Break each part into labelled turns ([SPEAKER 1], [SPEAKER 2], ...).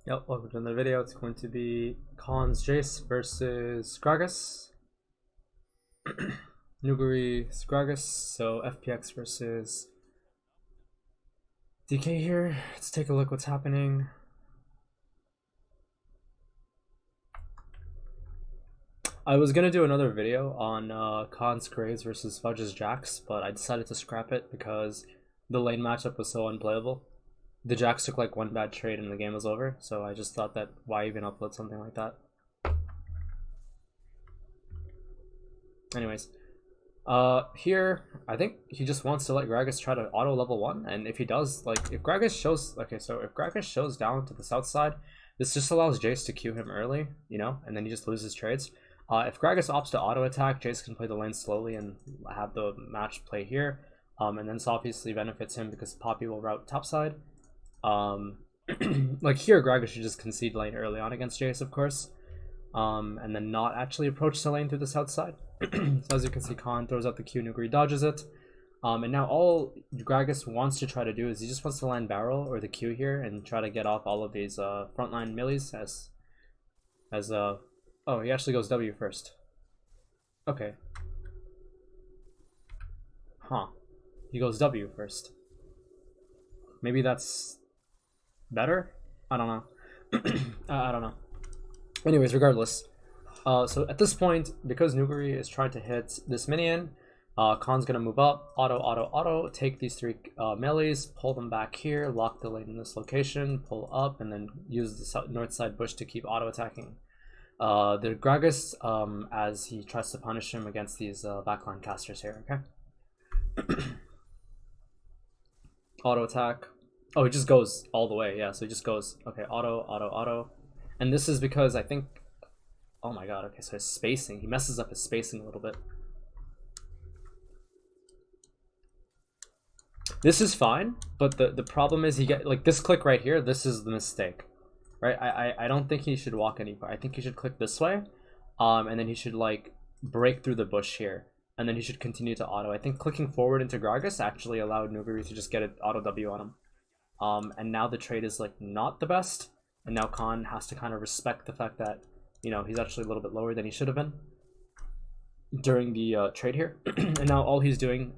[SPEAKER 1] Yep, welcome to another video. It's going to be KHANS Jace versus Gragas. NUGURI Gragas, so FPX versus DK here. Let's take a look what's happening. I was gonna do another video on KHANS Graves versus Fudge's Jax, but I decided to scrap it because the lane matchup was so unplayable. The Jax took like one bad trade and the game was over, so I just thought that why even upload something like that. Anyways, here I think he just wants to let Gragas try to auto level 1, and if he does, like if Gragas shows, okay, so if Gragas shows down to the south side, this just allows Jace to Q him early, you know, and then he just loses trades. If Gragas opts to auto attack, Jace can play the lane slowly and have the match play here, and then this obviously benefits him because Poppy will route topside. Like here, Gragas should just concede lane early on against Jace, of course, and then not actually approach the lane through the south side. So as you can see, Khan throws out the Q, NUGURI dodges it, and now all Gragas wants to try to do is he just wants to land barrel or the Q here and try to get off all of these frontline millies as oh, he actually goes W first. Okay. Huh. He goes W first. Maybe that's better? I don't know. I don't know. Anyways, regardless. So at this point, because NUGURI is trying to hit this minion, Khan's gonna move up, auto, take these three melees, pull them back here, lock the lane in this location, pull up, and then use the north side bush to keep auto attacking the Gragas as he tries to punish him against these backline casters here, okay? Auto attack. Oh, it just goes all the way, yeah, so it just goes, okay, auto. And this is because I think, oh my god, okay, so his spacing, he messes up his spacing a little bit. This is fine, but the problem is he get like this click right here, this is the mistake. Right? I don't think he should walk anywhere. I think he should click this way. And then he should like break through the bush here. And then he should continue to auto. I think clicking forward into Gragas actually allowed NUGURI to just get an auto W on him. And now the trade is like not the best. And now Khan has to kind of respect the fact that, you know, he's actually a little bit lower than he should have been during the trade here. And now all he's doing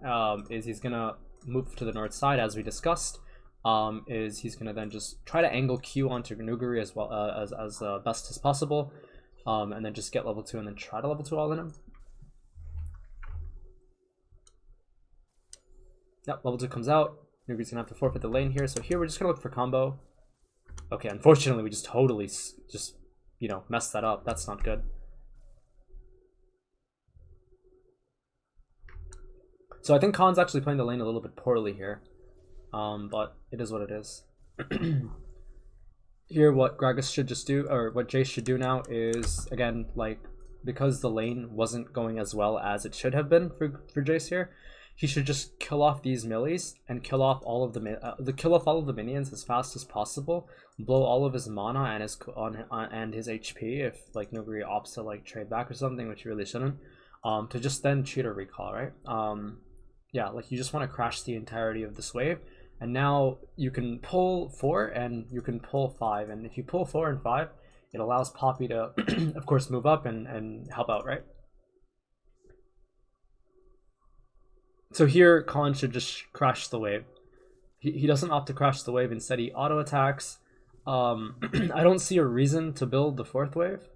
[SPEAKER 1] is he's gonna move to the north side as we discussed. Is he's gonna then just try to angle Q onto NUGURI as well as best as possible, and then just get level 2 and then try to level 2 all in him. Yep, level 2 comes out. NUGURI's gonna have to forfeit the lane here, so here we're just gonna look for combo. Okay, unfortunately we just totally just, you know, messed that up. That's not good. So I think Khan's actually playing the lane a little bit poorly here. But it is what it is. Here, what Gragas should just do, or what Jace should do now is, again, like, because the lane wasn't going as well as it should have been for Jace here, he should just kill off these millies and kill off all of the minions as fast as possible, blow all of his mana and his and his HP if like NUGURI opts to like trade back or something, which he really shouldn't, to just then cheat or recall, right? Yeah, like you just want to crash the entirety of this wave. And now you can pull 4 and you can pull 5. And if you pull 4 and 5, it allows Poppy to, of course, move up and help out, right? So here, Khan should just crash the wave. He doesn't opt to crash the wave. Instead, he auto attacks. I don't see a reason to build the 4th wave,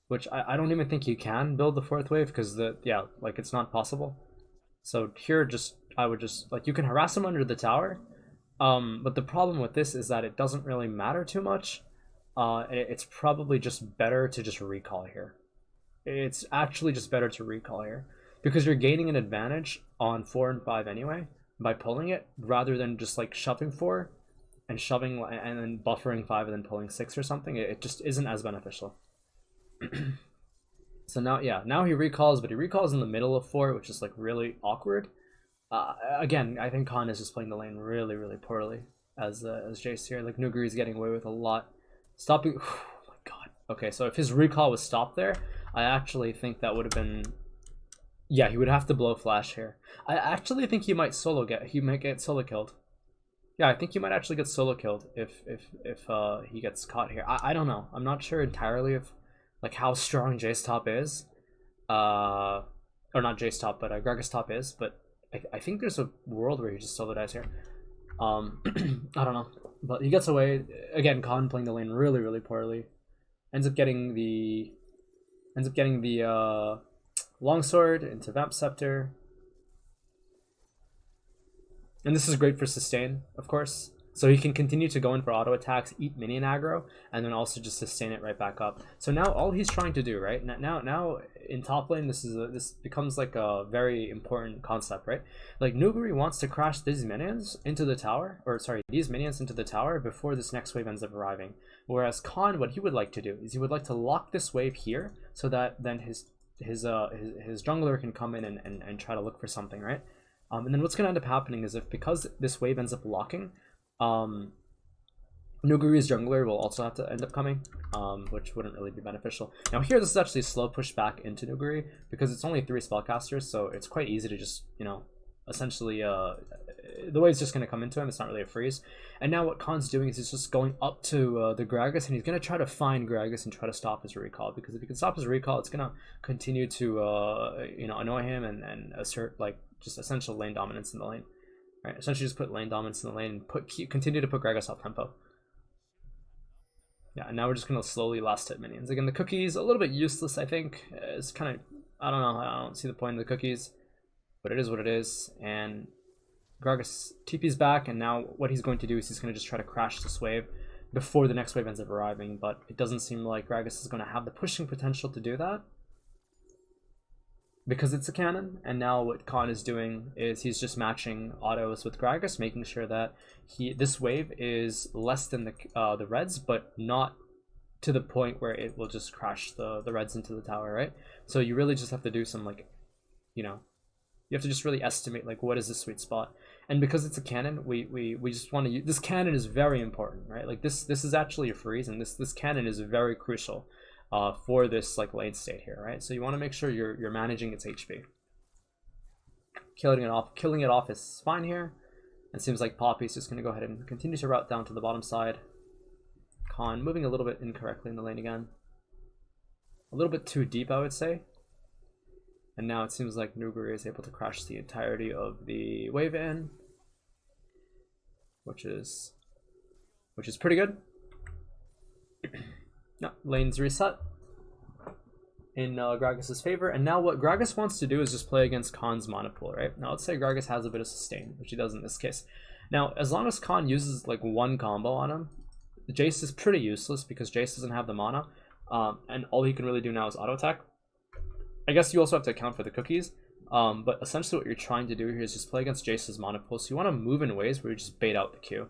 [SPEAKER 1] which I don't even think you can build the 4th wave because yeah, like it's not possible. So here, I would just, like, you can harass him under the tower. But the problem with this is that it doesn't really matter too much. It's probably just better to just recall here. It's actually just better to recall here because you're gaining an advantage on 4 and 5 anyway by pulling it rather than just like shoving 4 and shoving and then buffering 5 and then pulling 6 or something. It just isn't as beneficial. So now, yeah, now he recalls, but he recalls in the middle of 4, which is like really awkward. Again, I think Khan is just playing the lane really, really poorly as Jace here. Like NUGURI is getting away with a lot. Stopping. Oh my god. Okay, so if his recall was stopped there, I actually think that would have been. Yeah, he would have to blow flash here. I actually think he might get solo killed. Yeah, I think he might actually get solo killed if he gets caught here. I don't know. I'm not sure entirely if like how strong Jace top is. Or not Jace top, but Gragas top is, but I think there's a world where he just solo dies here. I don't know. But he gets away. Again, Khan playing the lane really, really poorly. Ends up getting the longsword into Vamp Scepter. And this is great for sustain, of course. So he can continue to go in for auto attacks, eat minion aggro, and then also just sustain it right back up. So now all he's trying to do, right? Now in top lane, this becomes like a very important concept, right? Like NUGURI wants to crash these minions into the tower, or sorry, these minions into the tower before this next wave ends up arriving. Whereas Khan, what he would like to do is he would like to lock this wave here so that then his jungler can come in and try to look for something, right? And then what's going to end up happening is because this wave ends up locking, Nuguri's jungler will also have to end up coming, which wouldn't really be beneficial. Now here, this is actually a slow push back into Nuguri because it's only 3 spellcasters, so it's quite easy to just, you know, essentially, the wave's just going to come into him. It's not really a freeze. And now what Khan's doing is he's just going up to the Gragas, and he's going to try to find Gragas and try to stop his recall, because if he can stop his recall, it's going to continue to, you know, annoy him and assert, like, just essential lane dominance in the lane. Right, essentially just put lane dominance in the lane and continue to put Gragas off tempo. Yeah, and now we're just going to slowly last hit minions. Again, the cookies, a little bit useless, I think. It's kind of, I don't know, I don't see the point of the cookies, but it is what it is. And Gragas TP's back, and now what he's going to do is he's going to just try to crash this wave before the next wave ends up arriving, but it doesn't seem like Gragas is going to have the pushing potential to do that, because it's a cannon. And now what Khan is doing is he's just matching autos with Gragas, making sure that this wave is less than the reds, but not to the point where it will just crash the reds into the tower, right? So you really just have to do some, like, you know, you have to just really estimate, like, what is the sweet spot. And because it's a cannon, we just want to use this cannon. Is very important, right? Like this is actually a freeze, and this cannon is very crucial for this, like, lane state here, right? So you want to make sure you're managing its HP. Killing it off is fine here. It seems like Poppy's just going to go ahead and continue to route down to the bottom side. Khan moving a little bit incorrectly in the lane again. A little bit too deep, I would say. And now it seems like NUGURI is able to crash the entirety of the wave in, which is pretty good. No, lane's reset in Gragas' favor. And now what Gragas wants to do is just play against Khan's mana pool, right? Now let's say Gragas has a bit of sustain, which he does in this case. Now, as long as Khan uses like one combo on him, Jace is pretty useless because Jace doesn't have the mana, and all he can really do now is auto attack. I guess you also have to account for the cookies, but essentially what you're trying to do here is just play against Jace's mana pool. So you want to move in ways where you just bait out the Q.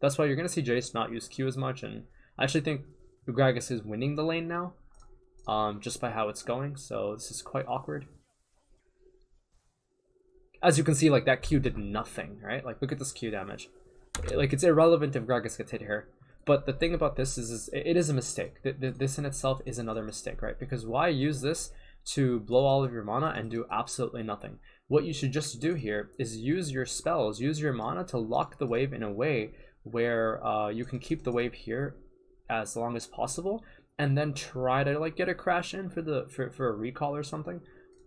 [SPEAKER 1] That's why you're going to see Jace not use Q as much, and I actually think Gragas is winning the lane now, just by how it's going, so this is quite awkward. As you can see, like, that Q did nothing, right? Like, look at this Q damage. Like, it's irrelevant if Gragas gets hit here. But the thing about this is it is a mistake. This in itself is another mistake, right? Because why use this to blow all of your mana and do absolutely nothing? What you should just do here is use your spells, use your mana to lock the wave in a way where you can keep the wave here as long as possible, and then try to, like, get a crash in for a recall or something.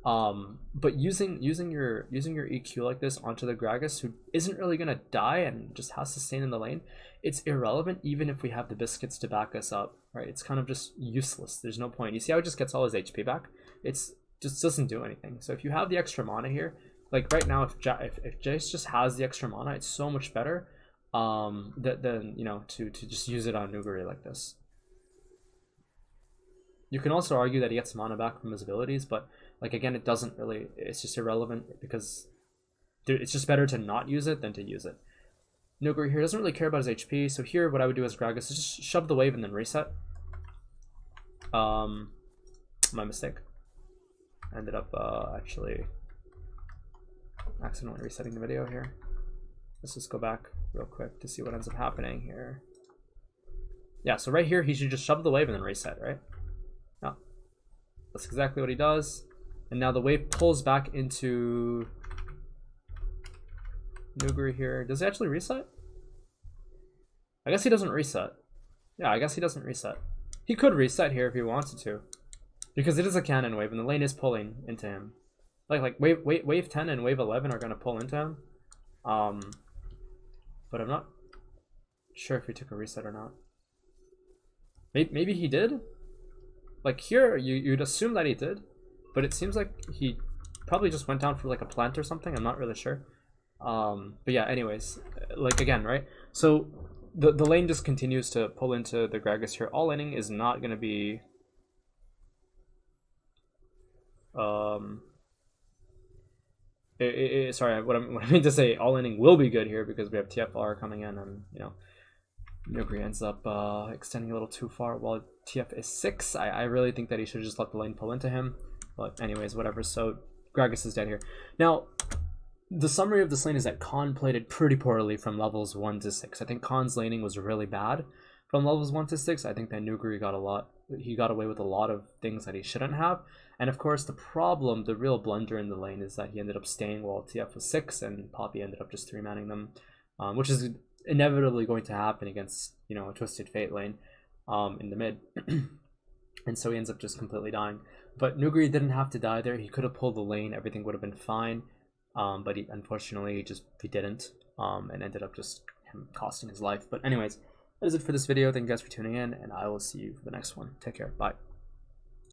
[SPEAKER 1] But using your EQ like this onto the Gragas, who isn't really gonna die and just has to stay in the lane, it's irrelevant even if we have the biscuits to back us up, right? It's kind of just useless. There's no point. You see how it just gets all his HP back? It's just doesn't do anything. So if you have the extra mana here, like right now, if Jace just has the extra mana, it's so much better than, you know, to just use it on NUGURI like this. You can also argue that he gets mana back from his abilities, but, like, again, it doesn't really, it's just irrelevant because it's just better to not use it than to use it. NUGURI here doesn't really care about his HP, so here what I would do as Gragas is just shove the wave and then reset. My mistake. I ended up actually accidentally resetting the video here. Let's just go back real quick to see what ends up happening here. Yeah, so right here he should just shove the wave and then reset, right? No, that's exactly what he does. And now the wave pulls back into NUGURI here. Does it actually reset? I guess he doesn't reset. Yeah, I guess he doesn't reset. He could reset here if he wanted to, because it is a cannon wave and the lane is pulling into him. Like wave 10 and wave 11 are gonna pull into him. But I'm not sure if he took a reset or not. Maybe he did. Like here, you'd assume that he did, but it seems like he probably just went down for like a plant or something. I'm not really sure. But yeah, anyways, like again, right? So the lane just continues to pull into the Gragas here. All inning is not gonna be sorry, what I mean to say, all inning will be good here because we have TFR coming in, and you know, NUGURI ends up extending a little too far while TF is 6. I really think that he should just let the lane pull into him. But anyways, whatever. So Gragas is dead here. Now, the summary of this lane is that Khan played it pretty poorly from levels 1 to 6. I think Khan's laning was really bad from levels 1 to 6. I think that NUGURI got away with a lot of things that he shouldn't have. And of course, the problem, the real blunder in the lane is that he ended up staying while TF was 6 and Poppy ended up just 3-manning them, which is inevitably going to happen against, you know, a Twisted Fate lane in the mid. And so he ends up just completely dying. But NUGURI didn't have to die there. He could have pulled the lane. Everything would have been fine. But unfortunately, he didn't. And ended up just him costing his life. But anyways, that is it for this video. Thank you guys for tuning in. And I will see you for the next one. Take care. Bye.